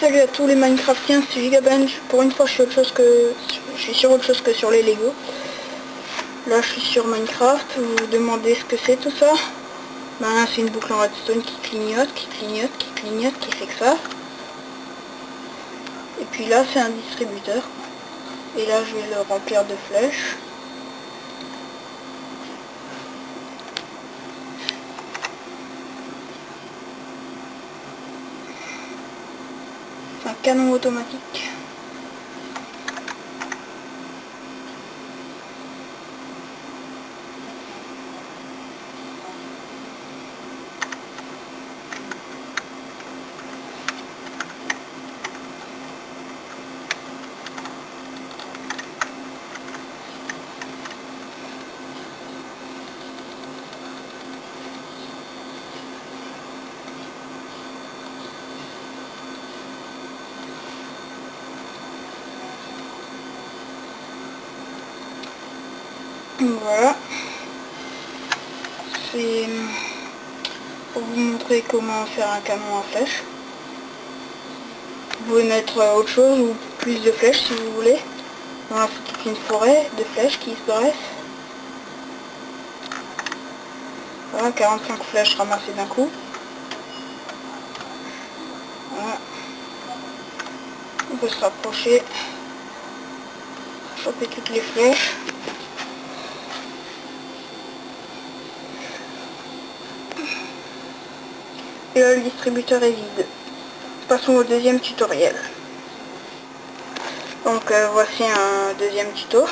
Salut à tous les Minecraftiens, c'est Gigabench. Pour une fois, je suis sur autre chose que sur les Lego. Là, je suis sur Minecraft. Vous vous demandez ce que c'est tout ça? Ben, c'est une boucle en redstone qui clignote, qui clignote, qui clignote, qui fait que ça. Et puis là, c'est un distributeur. Et là, je vais le remplir de flèches. C'est un canon automatique. Voilà. C'est pour vous montrer comment faire un canon à flèches. Vous pouvez mettre autre chose ou plus de flèches si vous voulez. Voilà, c'est toute une forêt de flèches qui se dresse. Voilà, 45 flèches ramassées d'un coup. Voilà. On peut se rapprocher, choper toutes les flèches. Et là, le distributeur est vide. Passons au deuxième tutoriel. Donc voici un deuxième tuto.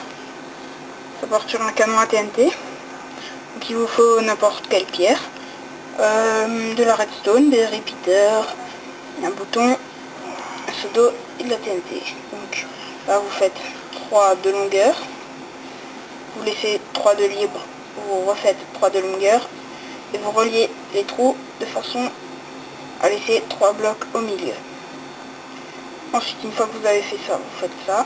Ça porte sur un canon à TNT. Donc il vous faut n'importe quelle pierre. De la redstone, des repeaters, un bouton, un seau d'eau et de la TNT. Donc là vous faites 3 de longueur. Vous laissez 3 de libre. Vous refaites 3 de longueur. Et vous reliez les trous de façon à laisser 3 blocs au milieu. Ensuite, une fois que vous avez fait ça, vous faites ça.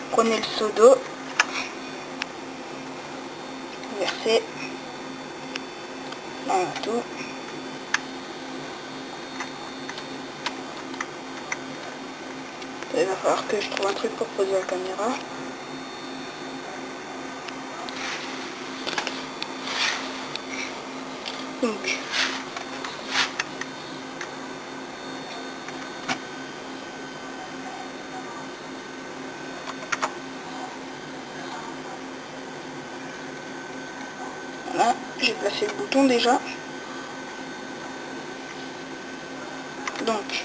Prenez le seau d'eau, versez dans le tout. Il va falloir que je trouve un truc pour poser la caméra. Donc, voilà, j'ai placé le bouton déjà. Donc,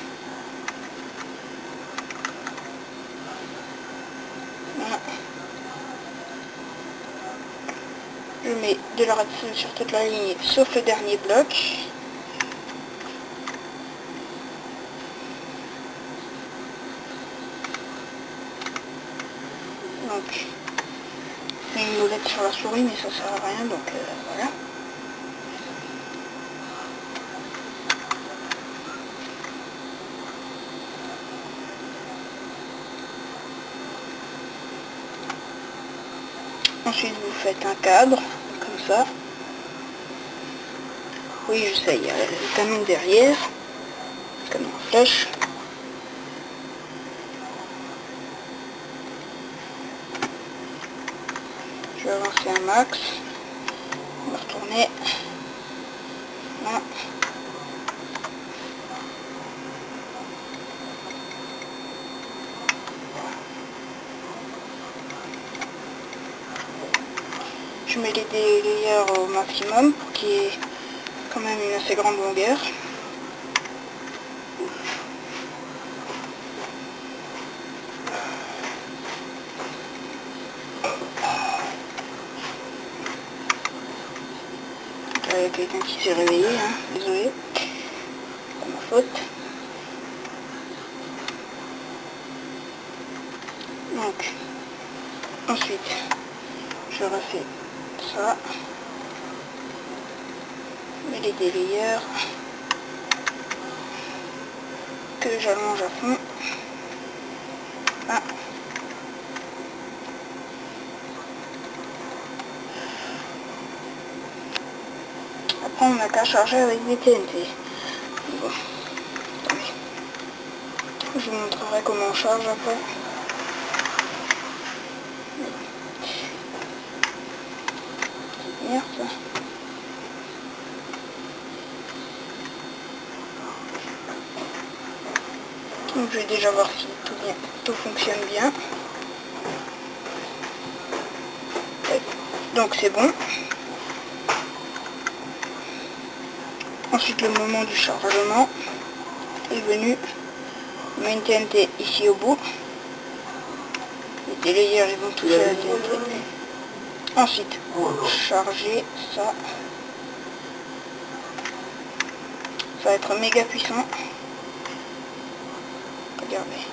voilà. Je mets de la redstone sur toute la ligne, sauf le dernier bloc. Donc, j'ai une molette sur la souris, mais ça sert à rien, donc voilà. Ensuite, vous faites un cadre, comme ça. Oui, je sais, il y a le canon derrière, le canon à flèche. Je vais avancer un max. On va retourner. Là. Je mets les délayeurs au maximum pour qu'il y ait quand même une assez grande longueur. Il y a quelqu'un qui s'est réveillé, hein, désolé, c'est ma faute. Donc, ensuite, je refais ça, je mets les délayeurs que j'allonge à fond. Ah. Après, on n'a qu'à charger avec des TNT. Bon. Je vous montrerai comment on charge après. Merde ça. Donc je vais déjà voir si tout fonctionne bien. Donc c'est bon. Ensuite le moment du chargement est venu. On met une TNT ici au bout. Les téléguères ils vont toucher la TNT. Ensuite, charger ça. Ça va être méga puissant. Regardez.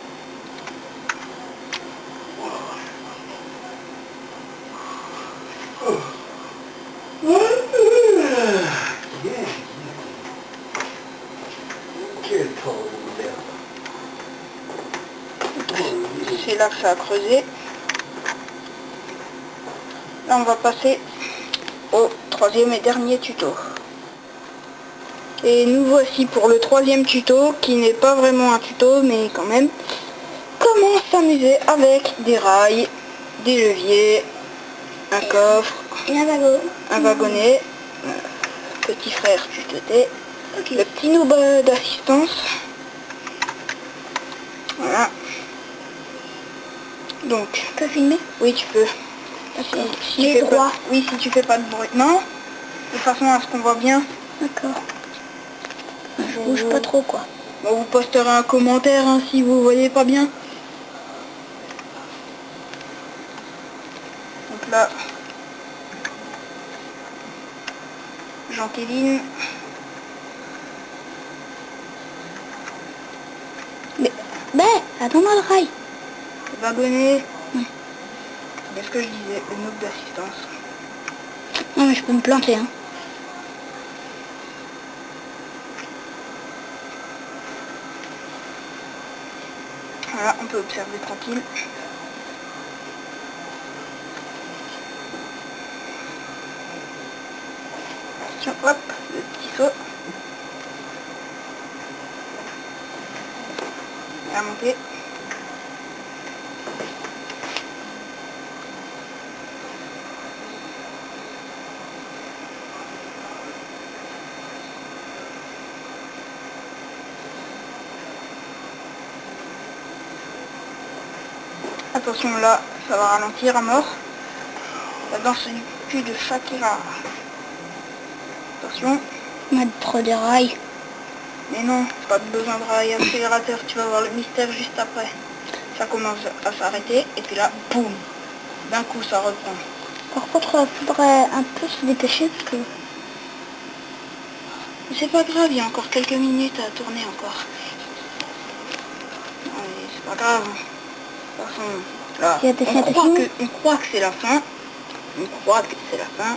C'est là que ça a creusé. Là on va passer au troisième et dernier tuto. Et nous voici pour le troisième tuto, qui n'est pas vraiment un tuto, mais quand même. Comment s'amuser avec des rails, des leviers, un coffre, Et un wagon. un wagonnet, petit frère tu te tais, le petit noob d'assistance. Voilà. Donc, Tu peux filmer? oui tu peux. Si J'ai tu fais droit. oui, si tu fais pas de bruit. Non, de façon à ce qu'on voit bien. D'accord. Je bouge pas trop quoi. Bon, vous posterez un commentaire hein, si vous voyez pas bien. Donc là, Jean-Kéline. Mais, attends-moi le rail. Le wagonnet. C'est ce que je disais, le noob d'assistance. Non mais je peux me planter hein. Voilà, on peut observer tranquille. Attention, hop, le petit saut. Et à monter. Attention là, ça va ralentir à mort. La danse du cul de Shakira. Attention. Mettre des rails. Mais non, pas besoin de rail accélérateur, tu vas voir le mystère juste après. Ça commence à s'arrêter et puis là, boum, d'un coup ça reprend. Par contre, il faudrait un peu se dépêcher parce que... C'est pas grave, il y a encore quelques minutes à tourner encore. Allez, c'est pas grave. De toute façon, là, Il y a des on croit que c'est la fin. On croit que c'est la fin.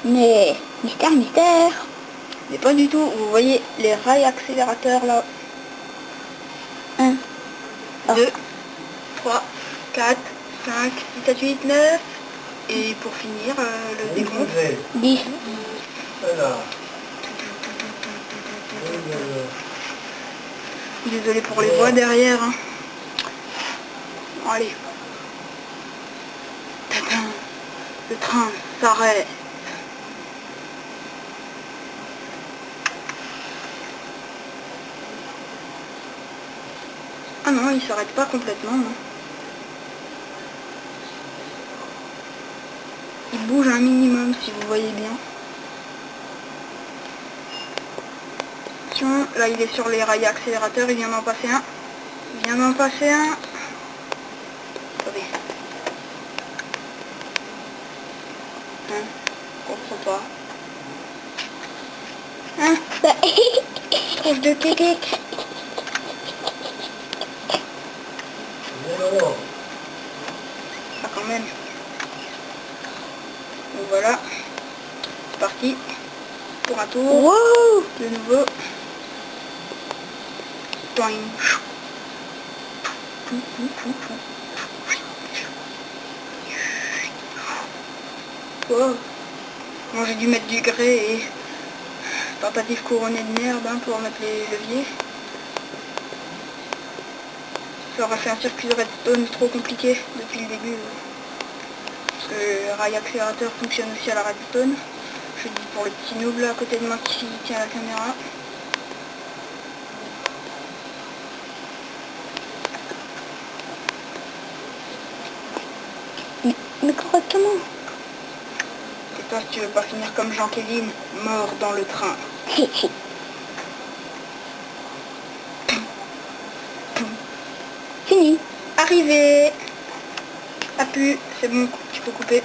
Mais, mystère. Mais pas du tout. Vous voyez les rails accélérateurs là. 1, 2, 3, 4, 5, 6, 7, 8, 9. Et pour finir, le décompte. 10. Désolé pour les voix derrière. Hein. Bon, allez. Tatin. Le train s'arrête. Ah non, il s'arrête pas complètement. Non. Il bouge un minimum si vous voyez bien. Attention, là il est sur les rails accélérateurs, il vient d'en passer un. Il vient d'en passer un. Attendez. Hein, je comprends pas. Hein, trouve de kékek. Ah quand même. Donc voilà. C'est parti. Pour un tour. Wow. De nouveau. Toing. Wow. Moi j'ai dû mettre du grès et tentative couronnée de merde hein, pour mettre les leviers. j'aurais fait un circuit de redstone trop compliqué depuis le début. Parce que rail accélérateur fonctionne aussi à la redstone. Je dis pour le petit noob là à côté de moi qui tient la caméra. Mais correctement. Et toi, si tu veux pas finir comme Jean-Kévin, mort dans le train. Fini. Arrivé. A pu, c'est bon, tu peux couper.